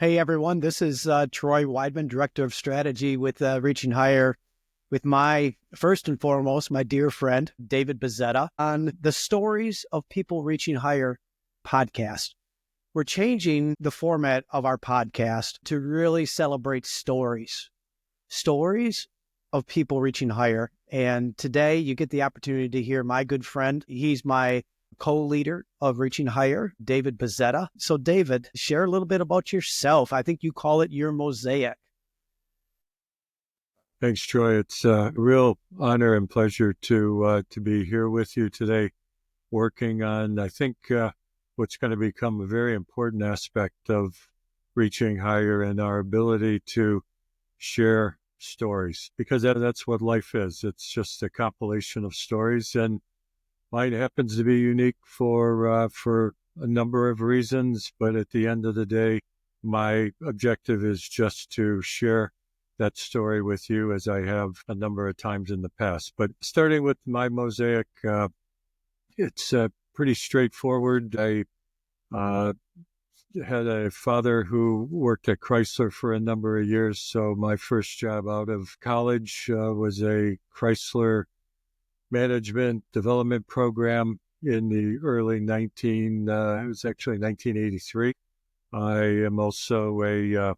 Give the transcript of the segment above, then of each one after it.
Hey everyone, this is Troy Weidman, Director of Strategy with Reaching Higher, with my, first and foremost, my dear friend, David Bazzetta, on the Stories of People Reaching Higher podcast. We're changing the format of our podcast to really celebrate stories of people reaching higher. And today you get the opportunity to hear my good friend. He's my co-leader of Reaching Higher, David Bazzetta. So David, share a little bit about yourself. I think you call it your mosaic. Thanks, Troy. It's a real honor and pleasure to be here with you today, working on, I think, what's going to become a very important aspect of reaching higher and our ability to share stories, because that's what life is. It's just a compilation of stories, and mine happens to be unique for a number of reasons. But at the end of the day, my objective is just to share that story with you, as I have a number of times in the past. But starting with my mosaic, it's pretty straightforward. I had a father who worked at Chrysler for a number of years. So my first job out of college was a Chrysler management development program in the early it was actually 1983. I am also a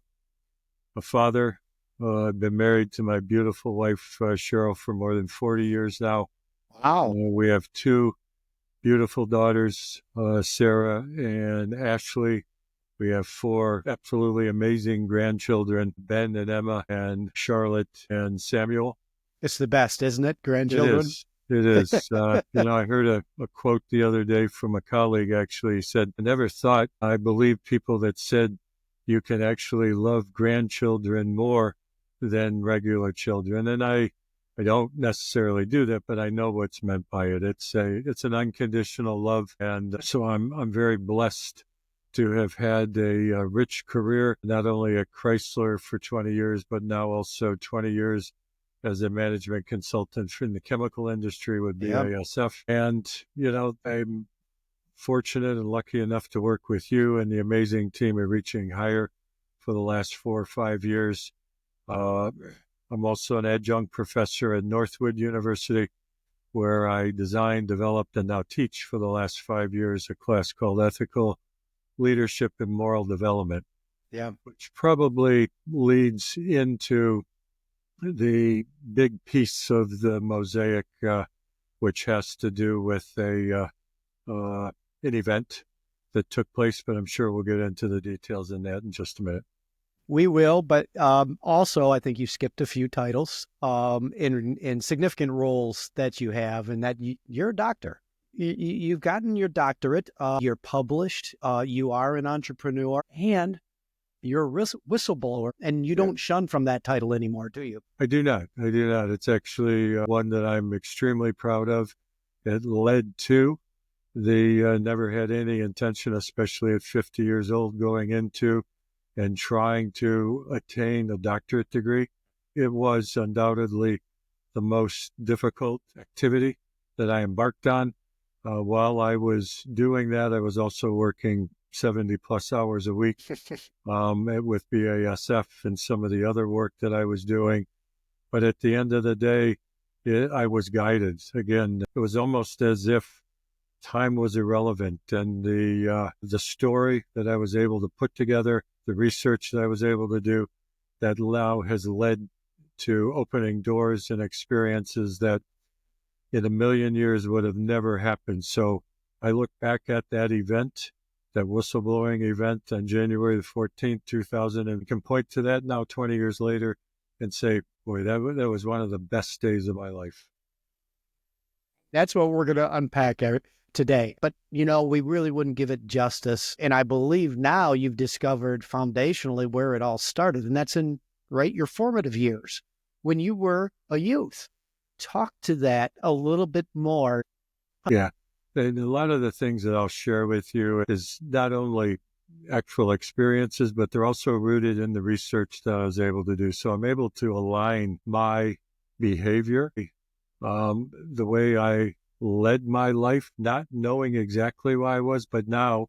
father. I've been married to my beautiful wife, Cheryl, for more than 40 years now. Wow. We have two beautiful daughters, Sarah and Ashley. We have four absolutely amazing grandchildren, Ben and Emma and Charlotte and Samuel. It's the best, isn't it? Grandchildren. It is. I heard a quote the other day from a colleague, actually. He said, I believe people that said you can actually love grandchildren more than regular children. And I don't necessarily do that, but I know what's meant by it. It's an unconditional love. And so I'm very blessed to have had a rich career, not only at Chrysler for 20 years, but now also 20 years as a management consultant in the chemical industry with BASF. And, I'm fortunate and lucky enough to work with you and the amazing team at Reaching Higher for the last 4 or 5 years. I'm also an adjunct professor at Northwood University, where I designed, developed, and now teach for the last 5 years a class called Ethical Leadership and Moral Development. Yeah. Which probably leads into the big piece of the mosaic, which has to do with an event that took place, but I'm sure we'll get into the details in that in just a minute. We will, but also I think you skipped a few titles in significant roles that you have, and that you're a doctor. You've gotten your doctorate, you're published, you are an entrepreneur, and you're a whistleblower, and you don't shun from that title anymore, do you? I do not. It's actually one that I'm extremely proud of. It led to never had any intention, especially at 50 years old, going into and trying to attain a doctorate degree. It was undoubtedly the most difficult activity that I embarked on. While I was doing that, I was also working 70 plus hours a week with BASF and some of the other work that I was doing. But at the end of the day, I was guided. Again, it was almost as if time was irrelevant, and the story that I was able to put together, the research that I was able to do, that now has led to opening doors and experiences that in a million years would have never happened. So I look back at that event, that whistleblowing event on January the 14th, 2000, and can point to that now 20 years later and say, boy, that was one of the best days of my life. That's what we're going to unpack today. But, we really wouldn't give it justice. And I believe now you've discovered foundationally where it all started, and that's in your formative years when you were a youth. Talk to that a little bit more. Yeah. And a lot of the things that I'll share with you is not only actual experiences, but they're also rooted in the research that I was able to do. So I'm able to align my behavior, the way I led my life, not knowing exactly why I was, but now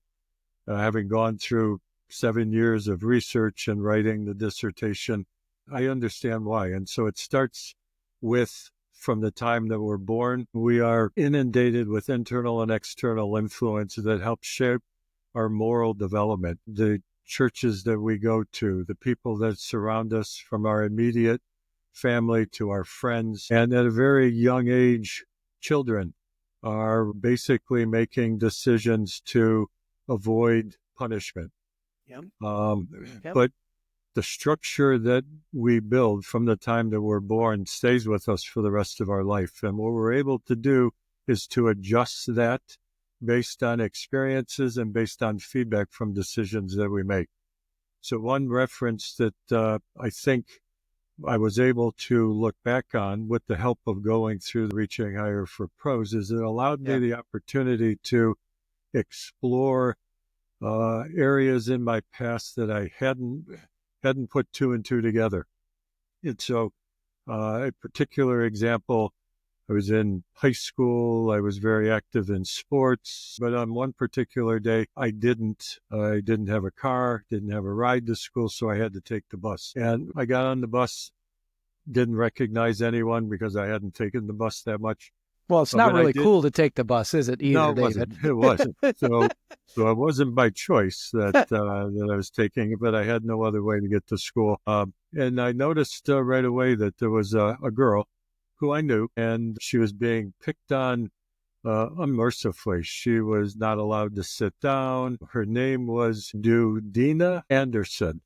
having gone through 7 years of research and writing the dissertation. I understand why. And so it starts with, from the time that we're born, we are inundated with internal and external influences that help shape our moral development. The churches that we go to, the people that surround us, from our immediate family to our friends, and at a very young age, children are basically making decisions to avoid punishment. Yep. But the structure that we build from the time that we're born stays with us for the rest of our life. And what we're able to do is to adjust that based on experiences and based on feedback from decisions that we make. So one reference that I think I was able to look back on with the help of going through the Reaching Higher for Pros is it allowed me the opportunity to explore areas in my past that I hadn't put two and two together. And so a particular example, I was in high school, I was very active in sports, but on one particular day, I didn't have a car, didn't have a ride to school, so I had to take the bus. And I got on the bus, didn't recognize anyone because I hadn't taken the bus that much. Well, it's not really cool to take the bus, is it, either, No, it David? wasn't. It wasn't. So it wasn't by choice that that I was taking it, but I had no other way to get to school. And I noticed right away that there was a girl who I knew, and she was being picked on unmercifully. She was not allowed to sit down. Her name was Dina Anderson.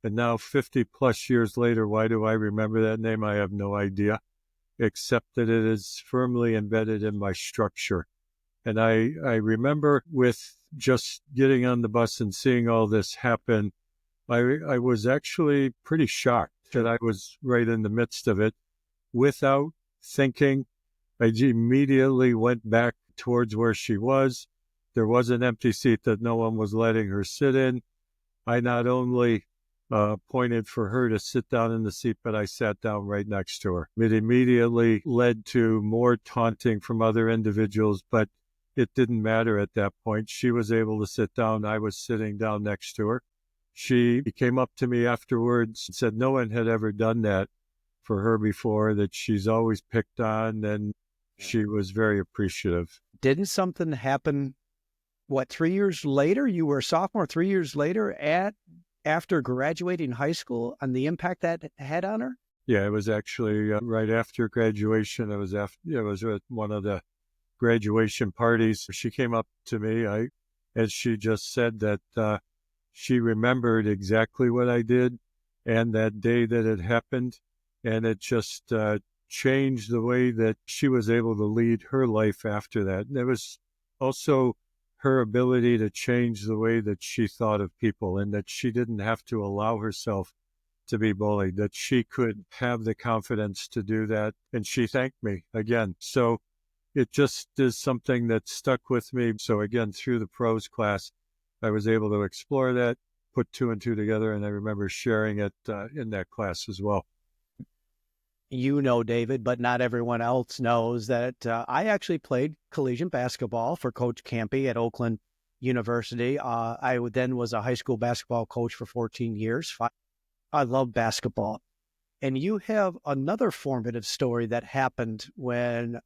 And now 50 plus years later, why do I remember that name? I have no idea, except that it is firmly embedded in my structure. And I remember with just getting on the bus and seeing all this happen, I was actually pretty shocked that I was right in the midst of it. Without thinking, I immediately went back towards where she was. There was an empty seat that no one was letting her sit in. I not only pointed for her to sit down in the seat, but I sat down right next to her. It immediately led to more taunting from other individuals, but it didn't matter at that point. She was able to sit down. I was sitting down next to her. She came up to me afterwards and said no one had ever done that for her before, that she's always picked on, and she was very appreciative. Didn't something happen, 3 years later? You were a sophomore 3 years later after graduating high school, and the impact that had on her? Yeah, it was actually right after graduation. It was at one of the graduation parties. She came up to me, and she just said that she remembered exactly what I did and that day that it happened. And it just changed the way that she was able to lead her life after that. And it was also her ability to change the way that she thought of people, and that she didn't have to allow herself to be bullied, that she could have the confidence to do that. And she thanked me again. So it just is something that stuck with me. So again, through the pros class, I was able to explore that, put two and two together, and I remember sharing it in that class as well. You know, David, but not everyone else knows that I actually played collegiate basketball for Coach Campy at Oakland University. I then was a high school basketball coach for 14 years. I love basketball. And you have another formative story that happened when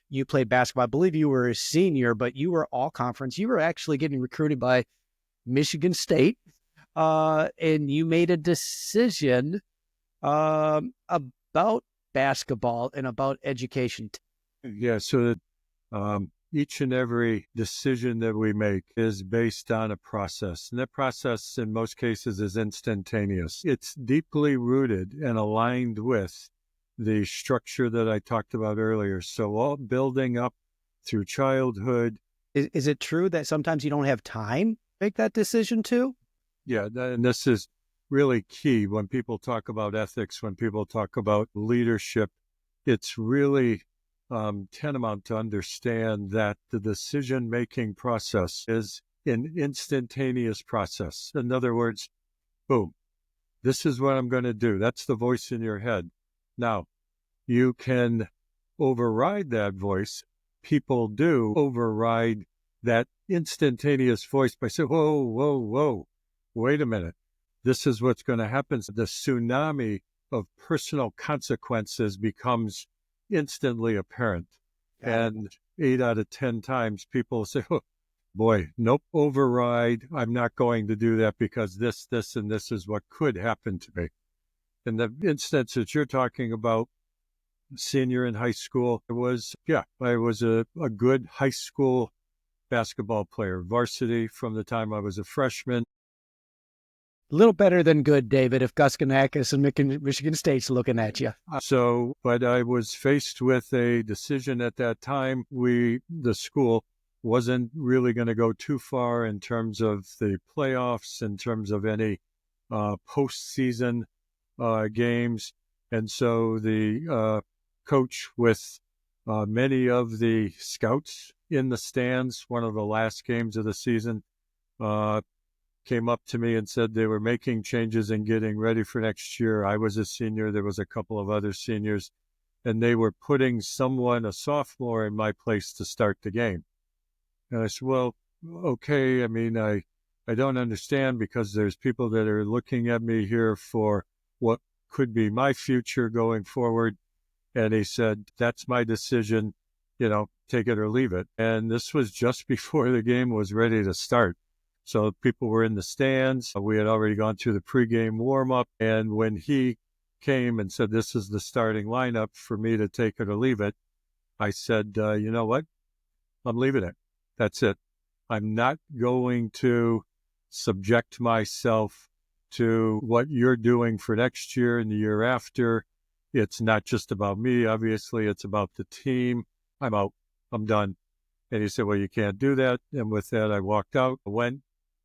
you played basketball. I believe you were a senior, but you were all conference. You were actually getting recruited by Michigan State, and you made a decision about basketball and about education. Yeah, so that each and every decision that we make is based on a process. And that process, in most cases, is instantaneous. It's deeply rooted and aligned with the structure that I talked about earlier. So all building up through childhood. Is it true that sometimes you don't have time to make that decision too? Yeah, and this is really key when people talk about ethics, when people talk about leadership. It's really tantamount to understand that the decision-making process is an instantaneous process. In other words, boom, this is what I'm going to do. That's the voice in your head. Now, you can override that voice. People do override that instantaneous voice by saying, whoa, whoa, whoa. wait a minute, this is what's going to happen. The tsunami of personal consequences becomes instantly apparent. And 8 out of 10 times people say, oh, boy, nope, override. I'm not going to do that because this, and this is what could happen to me. In the instance that you're talking about, senior in high school, I was a good high school basketball player, varsity from the time I was a freshman. A little better than good, David, if Gus Ganakis and Michigan State's looking at you. But I was faced with a decision at that time. The school wasn't really going to go too far in terms of the playoffs, in terms of any postseason games. And so the coach with many of the scouts in the stands, one of the last games of the season, came up to me and said they were making changes and getting ready for next year. I was a senior. There was a couple of other seniors, and they were putting a sophomore in my place to start the game. And I said, well, okay. I mean, I don't understand because there's people that are looking at me here for what could be my future going forward. And he said, that's my decision, take it or leave it. And this was just before the game was ready to start. So people were in the stands. We had already gone through the pregame warm-up. And when he came and said, this is the starting lineup for me to take it or leave it, I said, you know what? I'm leaving it. That's it. I'm not going to subject myself to what you're doing for next year and the year after. It's not just about me. Obviously, it's about the team. I'm out. I'm done. And he said, well, you can't do that. And with that, I walked out, went,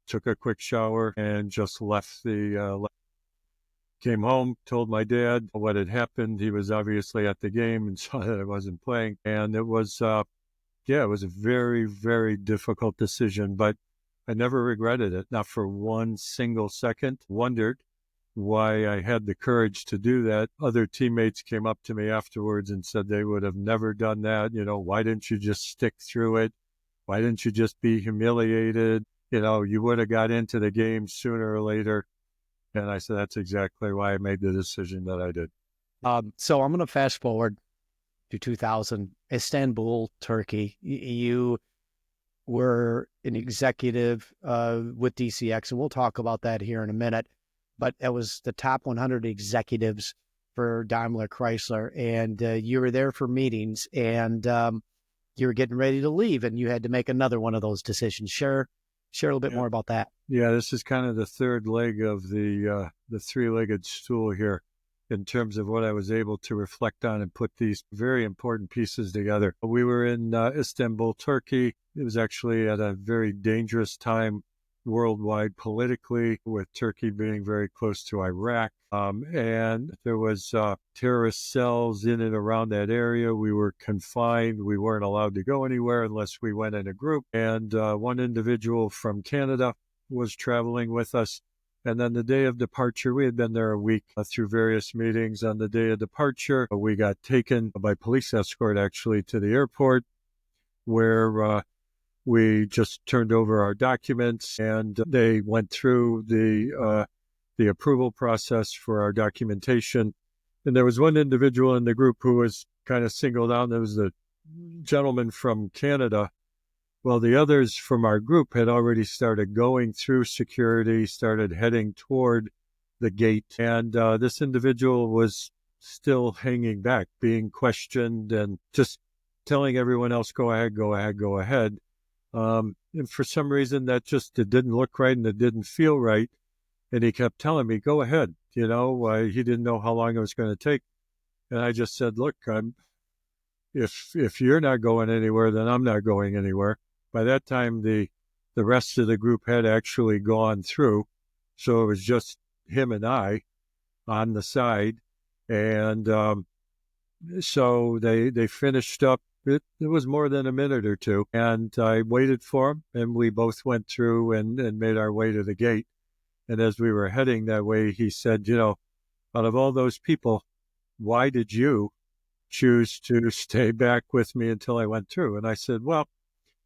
took a quick shower, and just left came home, told my dad what had happened. He was obviously at the game and saw that I wasn't playing. And it was, it was a very, very difficult decision, but I never regretted it, not for one single second. Wondered why I had the courage to do that. Other teammates came up to me afterwards and said they would have never done that. Why didn't you just stick through it? Why didn't you just be humiliated? You would have got into the game sooner or later. And I said, that's exactly why I made the decision that I did. So I'm going to fast forward to 2000, Istanbul, Turkey. You were an executive with DCX, and we'll talk about that here in a minute. But it was the top 100 executives for DaimlerChrysler, and you were there for meetings, and you were getting ready to leave, and you had to make another one of those decisions. Share a little bit more about that. Yeah, this is kind of the third leg of the three-legged stool here in terms of what I was able to reflect on and put these very important pieces together. We were in Istanbul, Turkey. It was actually at a very dangerous time worldwide politically, with Turkey being very close to Iraq. And there was terrorist cells in and around that area. We were confined. We weren't allowed to go anywhere unless we went in a group. And one individual from Canada was traveling with us. And then the day of departure, we had been there a week through various meetings. On the day of departure, we got taken by police escort actually to the airport, where we just turned over our documents, and they went through the approval process for our documentation. And there was one individual in the group who was kind of singled out. There was the gentleman from Canada. Well, the others from our group had already started going through security, started heading toward the gate. And this individual was still hanging back, being questioned and just telling everyone else, go ahead, go ahead, go ahead. And for some reason, it didn't look right and it didn't feel right. And he kept telling me, go ahead. He didn't know how long it was going to take. And I just said, look, if you're not going anywhere, then I'm not going anywhere. By that time, the rest of the group had actually gone through. So it was just him and I on the side. And so they finished up. It was more than a minute or two. And I waited for him, and we both went through and made our way to the gate. And as we were heading that way, he said, out of all those people, why did you choose to stay back with me until I went through? And I said, well,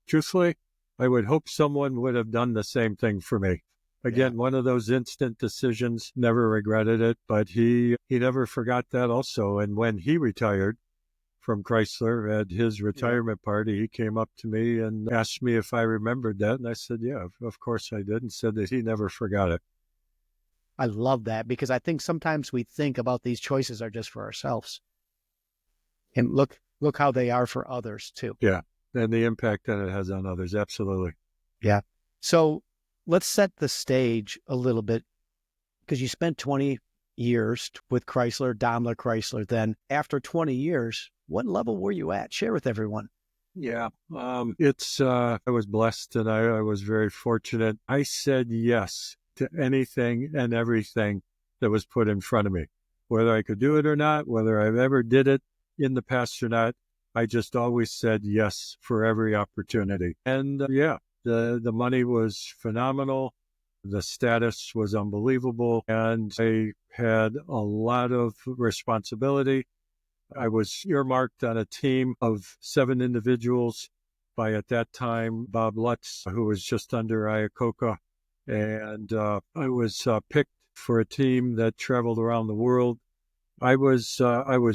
truthfully, I would hope someone would have done the same thing for me. Again, Yeah. one of those instant decisions, never regretted it, but he never forgot that also. And when he retired from Chrysler at his Yeah. retirement party, he came up to me and asked me if I remembered that. And I said, yeah, of course I did, and said that he never forgot it. I love that because I think sometimes we think about these choices are just for ourselves. And look how they are for others too. Yeah. And the impact that it has on others. Absolutely. Yeah. So let's set the stage a little bit because you spent 20 years with Chrysler, DaimlerChrysler. Then after 20 years, what level were you at? Share with everyone. Yeah. I was blessed and I was very fortunate. I said yes to anything and everything that was put in front of me, whether I could do it or not, whether I've ever did it in the past or not. I just always said yes for every opportunity. And the money was phenomenal. The status was unbelievable. And I had a lot of responsibility. I was earmarked on a team of 7 individuals by, at that time, Bob Lutz, who was just under Iacocca. And I was picked for a team that traveled around the world. I was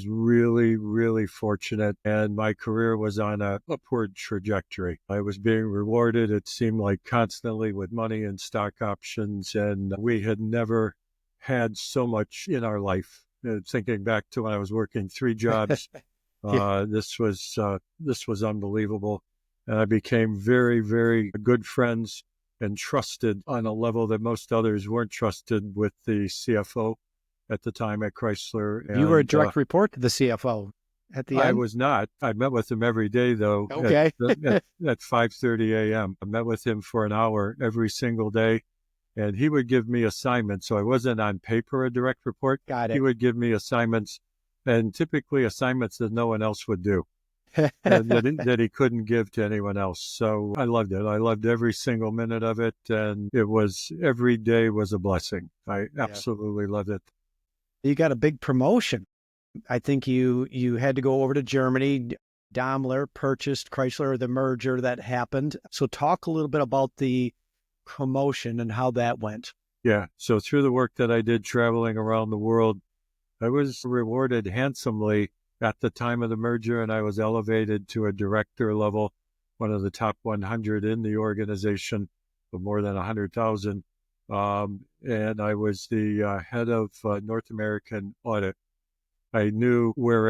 really, really fortunate, and my career was on a upward trajectory. I was being rewarded, it seemed like, constantly with money and stock options, and we had never had so much in our life. Thinking back to when I was working 3 jobs, Yeah. this was unbelievable. And I became very, very good friends and trusted on a level that most others weren't trusted with the CFO at the time at Chrysler. You were a And direct report to the CFO at the I end? was not. I met with him every day, though, Okay. at 5:30 a.m. I met with him for an hour every single day, and he would give me assignments. So I wasn't on paper a direct report. Got He it. would give me assignments, and typically assignments that no one else would do, and that he couldn't give to anyone else. So I loved it. I loved every single minute of it, and every day was a blessing. I Yeah. absolutely loved it. You got a big promotion. I think you had to go over to Germany. Daimler purchased Chrysler, the merger that happened. So talk a little bit about the promotion and how that went. Yeah. So through the work that I did traveling around the world, I was rewarded handsomely at the time of the merger, and I was elevated to a director level, one of the top 100 in the organization of more than 100,000. And I was the head of North American audit. I knew where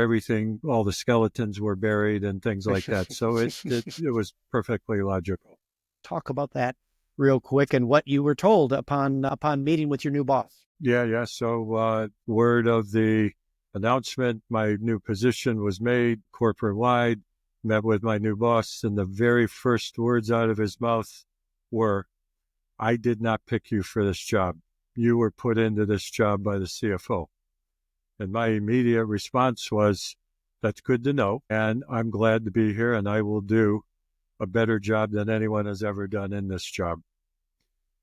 all the skeletons were buried and things like that. So it was perfectly logical. Talk about that real quick and what you were told upon meeting with your new boss. Yeah. So word of the announcement, my new position was made corporate wide, met with my new boss, and the very first words out of his mouth were, I did not pick you for this job. You were put into this job by the CFO. And my immediate response was, that's good to know, and I'm glad to be here, and I will do a better job than anyone has ever done in this job.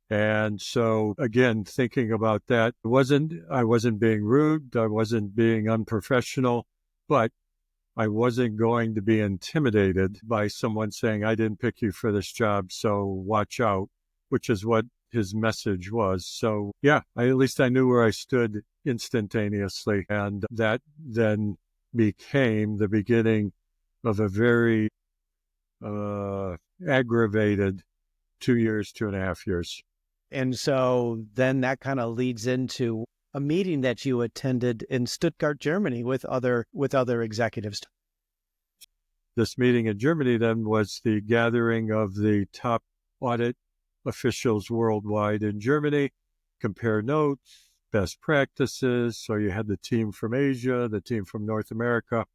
And so, again, thinking about that, I wasn't being rude, I wasn't being unprofessional, but I wasn't going to be intimidated by someone saying, I didn't pick you for this job, so watch out, which is what his message was. So, yeah, at least I knew where I stood instantaneously. And that then became the beginning of a very aggravated 2 years, 2.5 years. And so then that kind of leads into a meeting that you attended in Stuttgart, Germany with other executives. This meeting in Germany then was the gathering of the top audit officials worldwide in Germany, compare notes, best practices. So you had the team from Asia, the team from North America,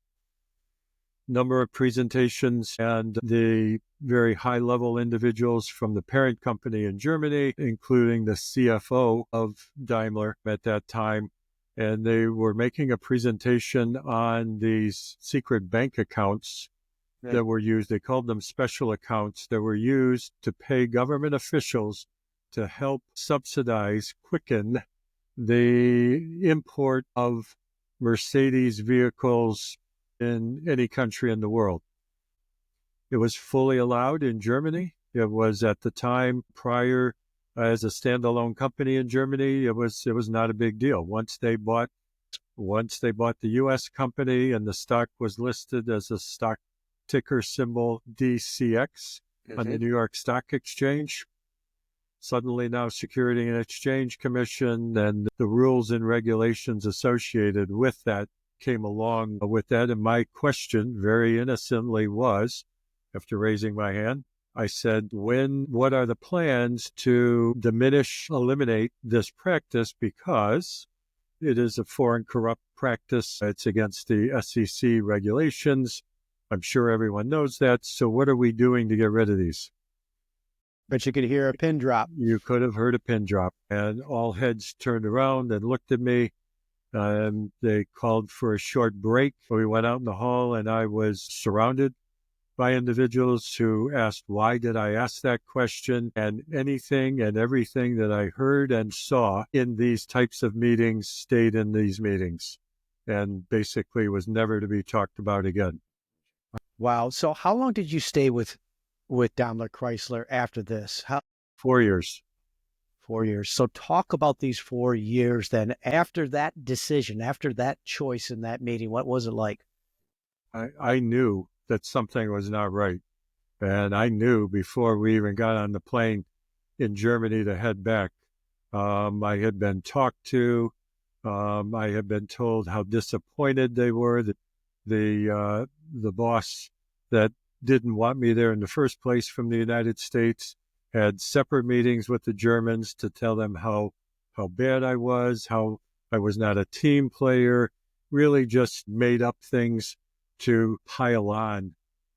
number of presentations, and the very high-level individuals from the parent company in Germany, including the CFO of Daimler at that time. And they were making a presentation on these secret bank accounts that were used. They called them special accounts that were used to pay government officials to help subsidize, quicken the import of Mercedes vehicles in any country in the world. It was fully allowed in Germany. It was at the time prior as a standalone company in Germany, it was not a big deal. Once they bought the U.S. company and the stock was listed as a stock ticker symbol DCX on the New York Stock Exchange, suddenly now Security and Exchange Commission and the rules and regulations associated with that came along with that. And my question, very innocently, was, after raising my hand, I said, what are the plans to eliminate this practice, because it is a foreign corrupt practice. It's against the SEC regulations. I'm sure everyone knows that. So what are we doing to get rid of these? But you could hear a pin drop. You could have heard a pin drop. And all heads turned around and looked at me. And they called for a short break. We went out in the hall, and I was surrounded by individuals who asked, why did I ask that question? And anything and everything that I heard and saw in these types of meetings stayed in these meetings and basically was never to be talked about again. Wow. So how long did you stay with DaimlerChrysler after this? 4 years. 4 years. So talk about these 4 years then. After that decision, after that choice in that meeting, what was it like? I knew that something was not right. And I knew before we even got on the plane in Germany to head back. I had been talked to. I had been told how disappointed they were that the boss that didn't want me there in the first place from the United States had separate meetings with the Germans to tell them how bad I was, how I was not a team player, really just made up things to pile on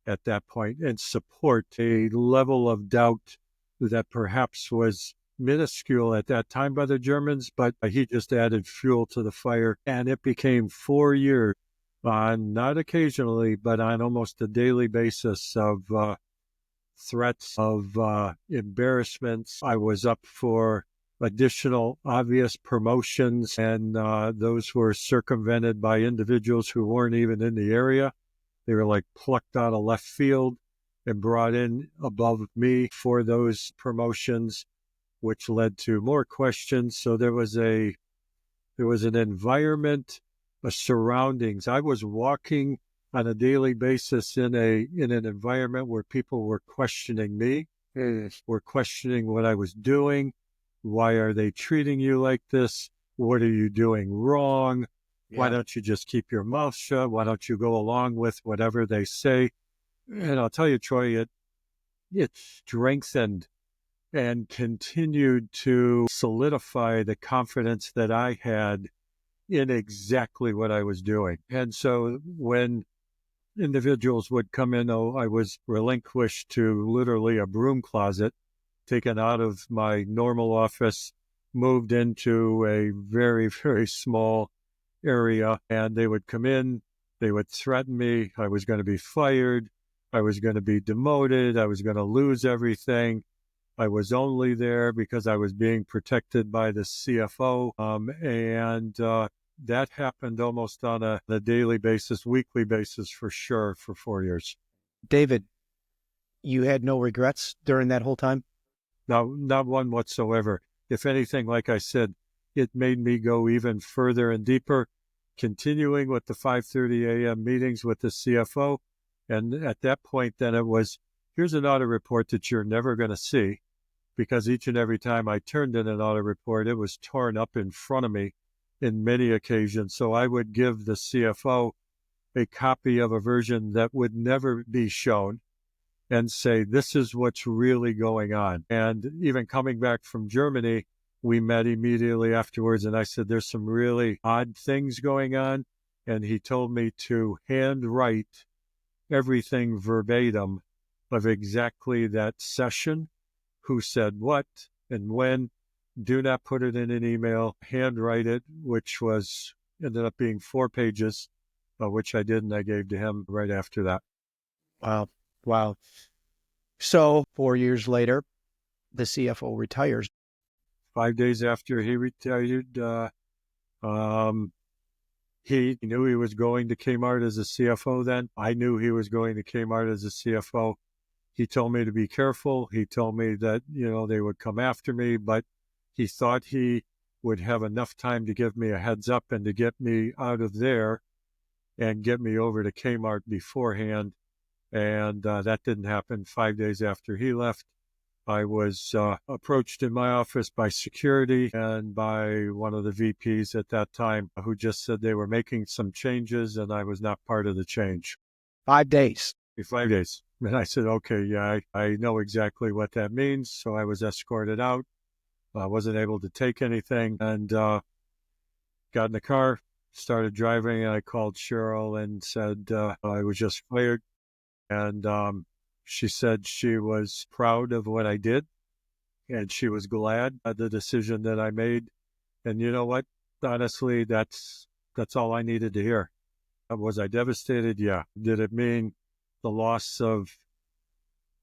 at that point and support a level of doubt that perhaps was minuscule at that time by the Germans, but he just added fuel to the fire. And it became 4 years on, not occasionally, but on almost a daily basis of threats, of embarrassments. I was up for additional obvious promotions, and those were circumvented by individuals who weren't even in the area. They were like plucked out of left field and brought in above me for those promotions, which led to more questions. So there was an environment, a surroundings. I was walking on a daily basis in an environment where people were questioning me, were questioning what I was doing. Why are they treating you like this? What are you doing wrong? Yeah. Why don't you just keep your mouth shut? Why don't you go along with whatever they say? And I'll tell you, Troy, it strengthened and continued to solidify the confidence that I had in exactly what I was doing. And so when individuals would come in, I was relinquished to literally a broom closet, taken out of my normal office, moved into a very, very small area, and they would come in, they would threaten me. I was going to be fired. I was going to be demoted. I was going to lose everything. I was only there because I was being protected by the CFO. And that happened almost on a daily basis, weekly basis for sure, for 4 years. David, you had no regrets during that whole time? No, not one whatsoever. If anything, like I said, it made me go even further and deeper, continuing with the 5:30 a.m. meetings with the CFO. And at that point, then it was, here's an audit report that you're never going to see, because each and every time I turned in an audit report, it was torn up in front of me in many occasions. So I would give the CFO a copy of a version that would never be shown and say, this is what's really going on. And even coming back from Germany, we met immediately afterwards, and I said, there's some really odd things going on. And he told me to handwrite everything verbatim of exactly that session, who said what and when. Do not put it in an email, handwrite it, which ended up being 4 pages, which I did, and I gave to him right after that. Wow. So 4 years later, the CFO retires. 5 days after he retired, he knew he was going to Kmart as a CFO then. I knew he was going to Kmart as a CFO. He told me to be careful. He told me that, they would come after me, but he thought he would have enough time to give me a heads up and to get me out of there and get me over to Kmart beforehand. And that didn't happen. 5 days after he left, I was approached in my office by security and by one of the VPs at that time who just said they were making some changes and I was not part of the change. 5 days. 5 days. And I said, okay, yeah, I know exactly what that means. So I was escorted out. I wasn't able to take anything and got in the car, started driving. And I called Cheryl and said I was just fired. And she said she was proud of what I did and she was glad at the decision that I made. And you know what? Honestly, that's all I needed to hear. Was I devastated? Yeah. Did it mean the loss of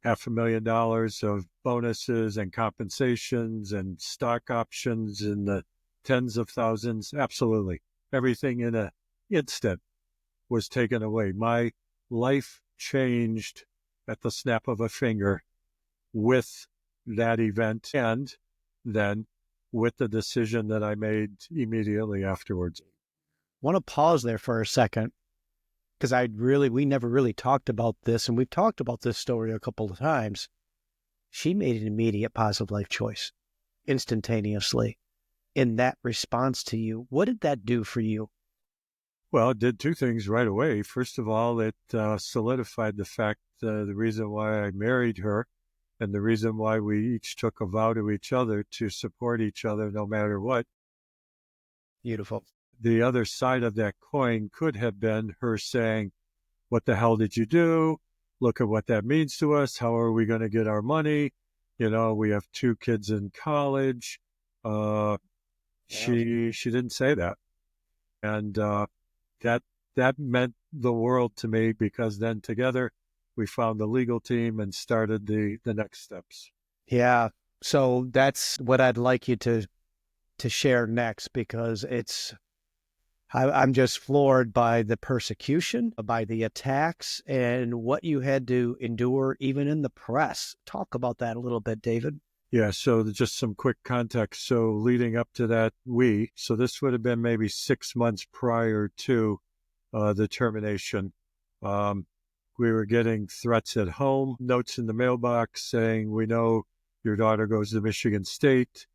$500,000 of bonuses and compensations and stock options in the tens of thousands? Absolutely. Everything in an instant was taken away. My life changed at the snap of a finger with that event and then with the decision that I made immediately afterwards. I want to pause there for a second because we never really talked about this, and we've talked about this story a couple of times. She made an immediate positive life choice instantaneously in that response to you. What did that do for you? Well, it did two things right away. First of all, it solidified the fact, the reason why I married her and the reason why we each took a vow to each other to support each other no matter what. Beautiful. The other side of that coin could have been her saying, what the hell did you do? Look at what that means to us. How are we going to get our money? We have 2 kids in college. She didn't say that. And that meant the world to me because then together we found the legal team and started the next steps. Yeah. So that's what I'd like you to share next, because I'm just floored by the persecution, by the attacks, and what you had to endure even in the press. Talk about that a little bit, David. Yeah, so just some quick context. So leading up to that, so this would have been maybe 6 months prior to the termination. We were getting threats at home, notes in the mailbox saying, we know your daughter goes to Michigan State.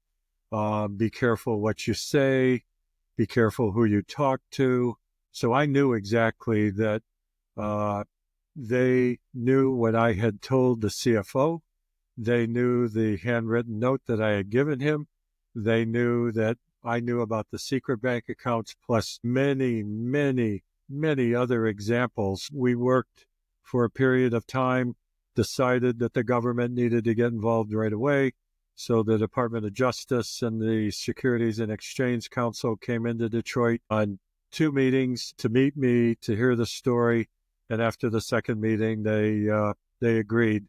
Be careful what you say. Be careful who you talk to. So I knew exactly that they knew what I had told the CFO. They knew the handwritten note that I had given him. They knew that I knew about the secret bank accounts, plus many, many, many other examples. We worked for a period of time, decided that the government needed to get involved right away. So the Department of Justice and the Securities and Exchange Council came into Detroit on 2 meetings to meet me, to hear the story. And after the second meeting, they agreed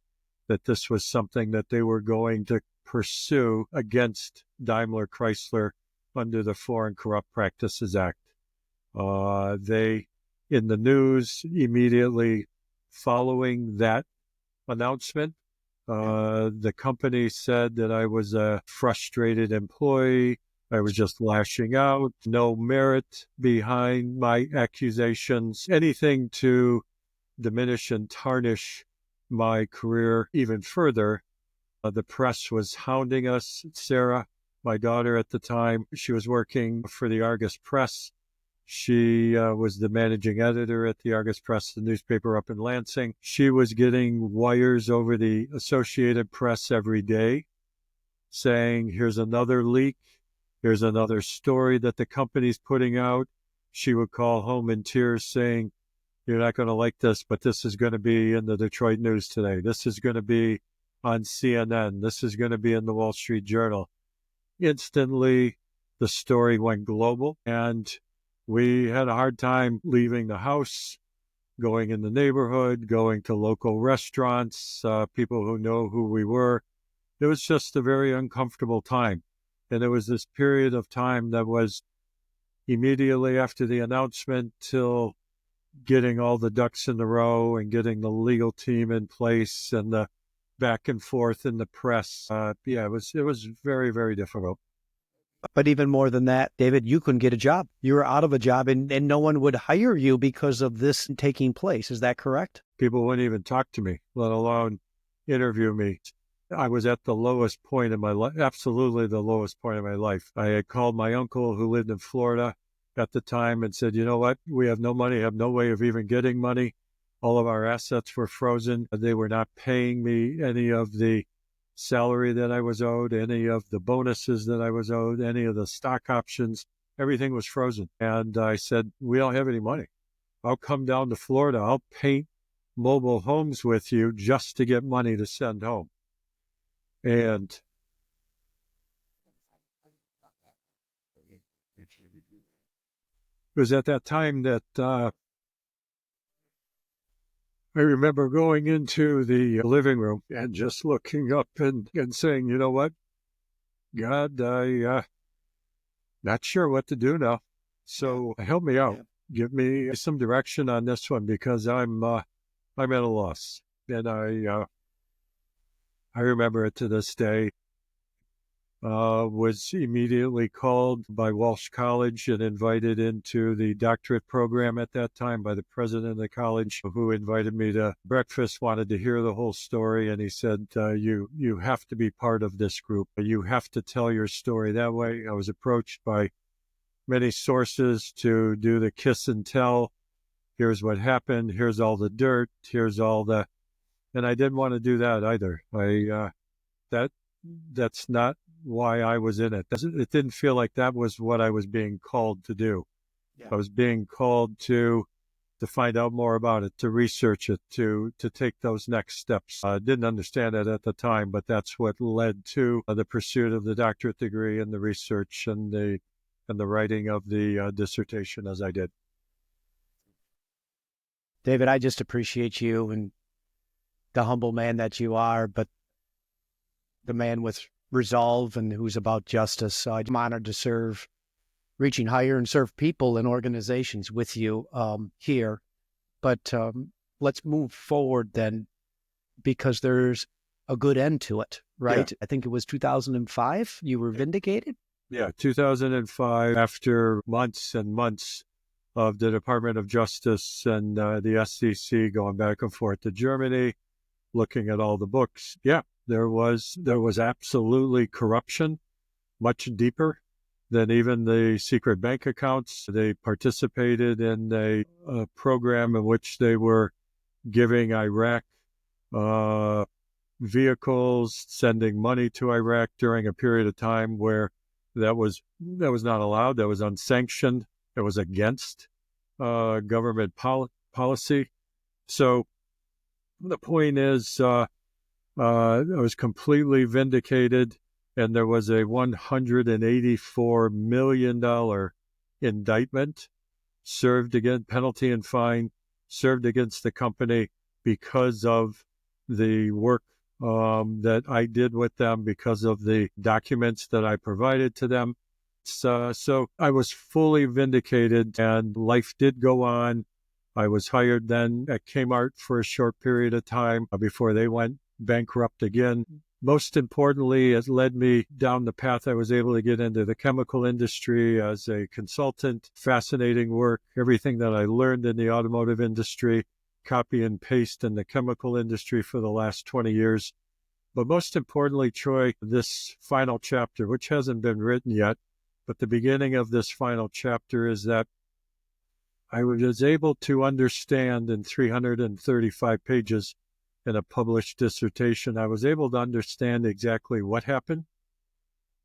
that this was something that they were going to pursue against DaimlerChrysler under the Foreign Corrupt Practices Act. They, in the news, immediately following that announcement, the company said that I was a frustrated employee. I was just lashing out, no merit behind my accusations, anything to diminish and tarnish my career even further. The press was hounding us. Sarah, my daughter at the time, she was working for the Argus Press. She was the managing editor at the Argus Press, the newspaper up in Lansing. She was getting wires over the Associated Press every day saying, here's another leak. Here's another story that the company's putting out. She would call home in tears saying, you're not going to like this, but this is going to be in the Detroit News today. This is going to be on CNN. This is going to be in the Wall Street Journal. Instantly, the story went global, and we had a hard time leaving the house, going in the neighborhood, going to local restaurants, people who know who we were. It was just a very uncomfortable time. And there was this period of time that was immediately after the announcement till getting all the ducks in a row and getting the legal team in place and the back and forth in the press. It was very, very difficult. But even more than that, David, you couldn't get a job. You were out of a job and no one would hire you because of this taking place. Is that correct? People wouldn't even talk to me, let alone interview me. I was at the lowest point in my life, absolutely the lowest point in my life. I had called my uncle who lived in Florida at the time and said, you know what, we have no money, have no way of even getting money. All of our assets were frozen. They were not paying me any of the salary that I was owed, any of the bonuses that I was owed, any of the stock options. Everything was frozen. And I said, we don't have any money. I'll come down to Florida. I'll paint mobile homes with you just to get money to send home. And it was at that time that I remember going into the living room and just looking up and saying, you know what, God, not sure what to do now. So help me out. Give me some direction on this one because I'm at a loss. And I remember it to this day. Was immediately called by Walsh College and invited into the doctorate program at that time by the president of the college, who invited me to breakfast, wanted to hear the whole story. And he said, you have to be part of this group. You have to tell your story that way. I was approached by many sources to do the kiss and tell. Here's what happened. Here's all the dirt. Here's all the, and I didn't want to do that either. That's not why I was in it. It didn't feel like that was what I was being called to do. Yeah. I was being called to find out more about it, to research it, to take those next steps. I didn't understand it at the time, but that's what led to the pursuit of the doctorate degree and the research and the writing of the dissertation as I did. David, I just appreciate you and the humble man that you are, but the man with resolve and who's about justice. So I'm honored to serve Reaching Higher and serve people and organizations with you here. But let's move forward then, because there's a good end to it, right? Yeah. I think it was 2005 you were vindicated? Yeah, 2005, after months and months of the Department of Justice and the SEC going back and forth to Germany, looking at all the books. Yeah, there was absolutely corruption, much deeper than even the secret bank accounts. They participated in a program in which they were giving Iraq vehicles, sending money to Iraq during a period of time where that was not allowed. That was unsanctioned. It was against government policy. So the point is, I was completely vindicated, and there was a $184 million indictment served against, penalty and fine served against the company because of the work that I did with them, because of the documents that I provided to them. So I was fully vindicated, and life did go on. I was hired then at Kmart for a short period of time before they went bankrupt again. Most importantly, it led me down the path. I was able to get into the chemical industry as a consultant. Fascinating work. Everything that I learned in the automotive industry, copy and paste in the chemical industry for the last 20 years. But most importantly, Troy, this final chapter, which hasn't been written yet, but the beginning of this final chapter is that I was able to understand in 335 pages in a published dissertation, I was able to understand exactly what happened,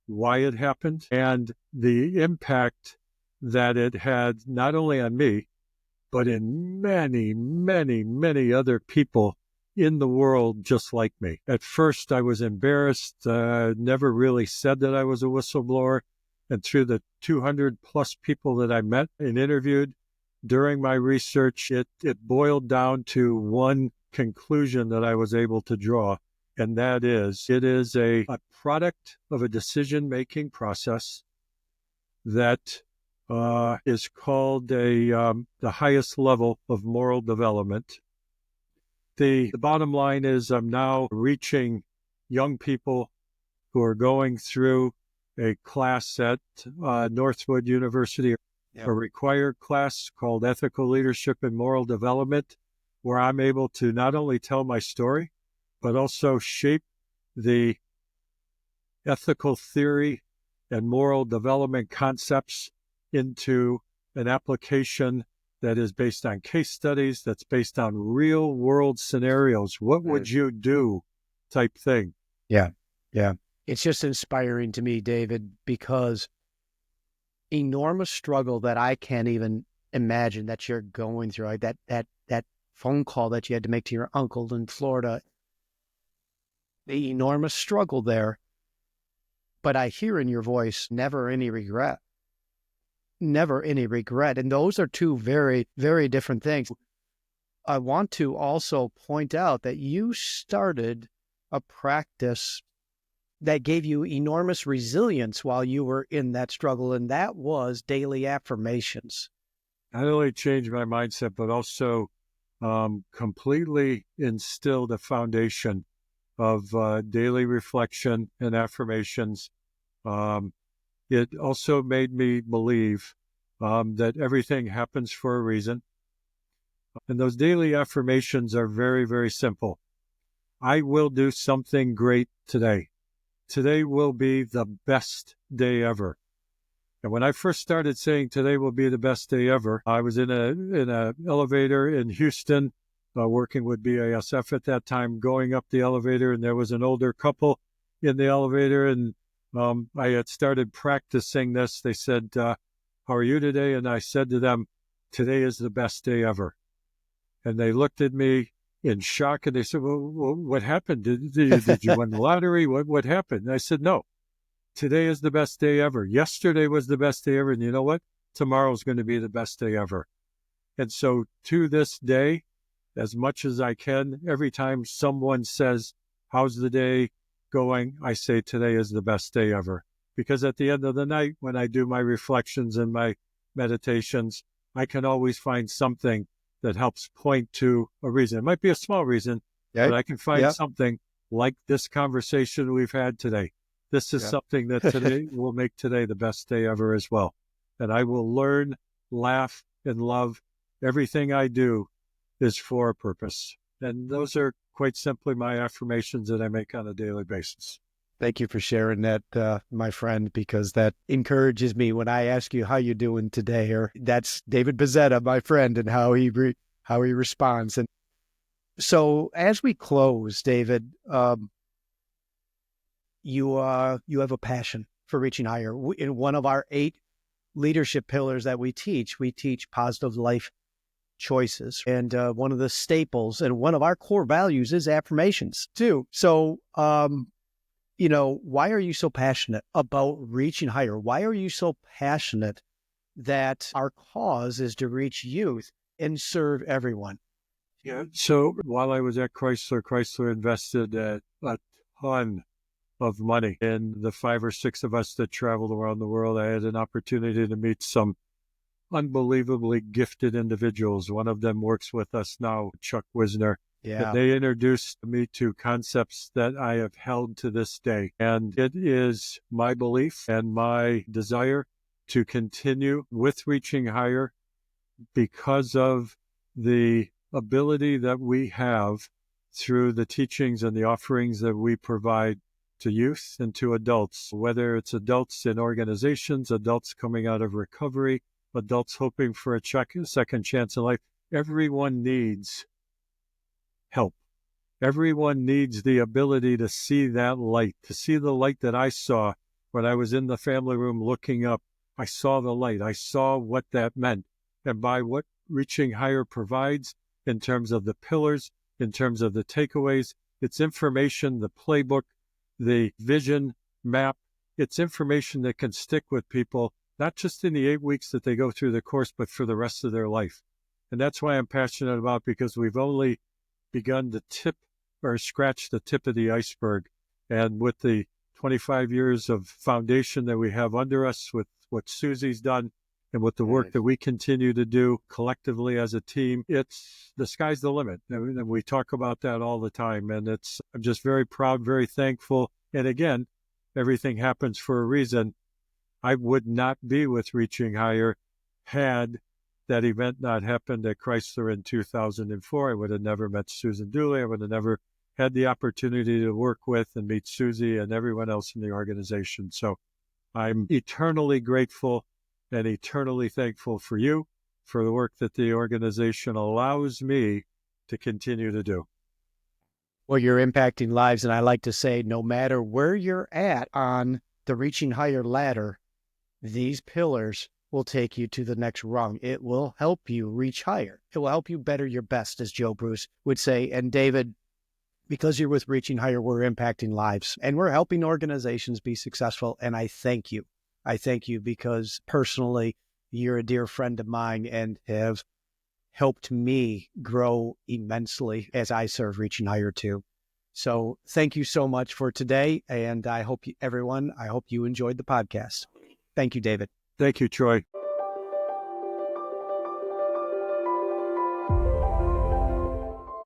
why it happened, and the impact that it had not only on me, but in many, many, many other people in the world just like me. At first, I was embarrassed, never really said that I was a whistleblower. And through the 200 plus people that I met and interviewed during my research, it boiled down to one conclusion that I was able to draw. And that is, it is a product of a decision-making process that is called the highest level of moral development. the bottom line is I'm now reaching young people who are going through a class at Northwood University, a required class called Ethical Leadership and Moral Development, where I'm able to not only tell my story, but also shape the ethical theory and moral development concepts into an application that is based on case studies, that's based on real world scenarios. What would you do type thing? Yeah. It's just inspiring to me, David, because enormous struggle that I can't even imagine that you're going through, like that phone call that you had to make to your uncle in Florida, the enormous struggle there. But I hear in your voice, never any regret. Never any regret. And those are two very, very different things. I want to also point out that you started a practice that gave you enormous resilience while you were in that struggle, and that was daily affirmations. Not only changed my mindset, but also completely instilled a foundation of daily reflection and affirmations. It also made me believe that everything happens for a reason. And those daily affirmations are very, very simple. I will do something great today. Today will be the best day ever. And when I first started saying today will be the best day ever, I was in a elevator in Houston, working with BASF at that time, going up the elevator, and there was an older couple in the elevator, and I had started practicing this. They said, how are you today? And I said to them, today is the best day ever. And they looked at me in shock, and they said, well, what happened? Did you win the lottery? What happened? And I said, no, today is the best day ever. Yesterday was the best day ever. And you know what? Tomorrow's going to be the best day ever. And so to this day, as much as I can, every time someone says, how's the day going? I say, today is the best day ever. Because at the end of the night, when I do my reflections and my meditations, I can always find something that helps point to a reason. It might be a small reason, but I can find something like this conversation we've had today. This is something that today will make today the best day ever as well. And I will learn, laugh, and love. Everything I do is for a purpose. And those are quite simply my affirmations that I make on a daily basis. Thank you for sharing that, my friend, because that encourages me when I ask you how you're doing today. Or that's David Bazzetta, my friend, and how he responds. And so, as we close, David, you have a passion for reaching higher. In one of our 8 leadership pillars that we teach positive life choices, and one of the staples and one of our core values is affirmations too. So, why are you so passionate about reaching higher? Why are you so passionate that our cause is to reach youth and serve everyone? Yeah. So while I was at Chrysler invested a ton of money in the 5 or 6 of us that traveled around the world. I had an opportunity to meet some unbelievably gifted individuals. One of them works with us now, Chuck Wisner. Yeah. They introduced me to concepts that I have held to this day. And it is my belief and my desire to continue with reaching higher because of the ability that we have through the teachings and the offerings that we provide to youth and to adults, whether it's adults in organizations, adults coming out of recovery, adults hoping for a second chance in life. Everyone needs help. Everyone needs the ability to see that light, to see the light that I saw when I was in the family room looking up. I saw the light. I saw what that meant. And by what reaching higher provides in terms of the pillars, in terms of the takeaways, it's information, the playbook, the vision map. It's information that can stick with people, not just in the 8 weeks that they go through the course, but for the rest of their life. And that's why I'm passionate about, because we've only begun to scratch the tip of the iceberg. And with the 25 years of foundation that we have under us, with what Susie's done, And with the work that we continue to do collectively as a team, it's the sky's the limit. And we talk about that all the time. And I'm just very proud, very thankful. And again, everything happens for a reason. I would not be with Reaching Higher had that event not happened at Chrysler in 2004. I would have never met Susan Dooley. I would have never had the opportunity to work with and meet Susie and everyone else in the organization. So I'm eternally grateful and eternally thankful for you, for the work that the organization allows me to continue to do. Well, you're impacting lives, and I like to say, no matter where you're at on the Reaching Higher ladder, these pillars will take you to the next rung. It will help you reach higher. It will help you better your best, as Joe Bruce would say. And David, because you're with Reaching Higher, we're impacting lives, and we're helping organizations be successful, and I thank you. I thank you because personally, you're a dear friend of mine and have helped me grow immensely as I serve Reaching Higher too. So thank you so much for today. And I hope you enjoyed the podcast. Thank you, David. Thank you, Troy.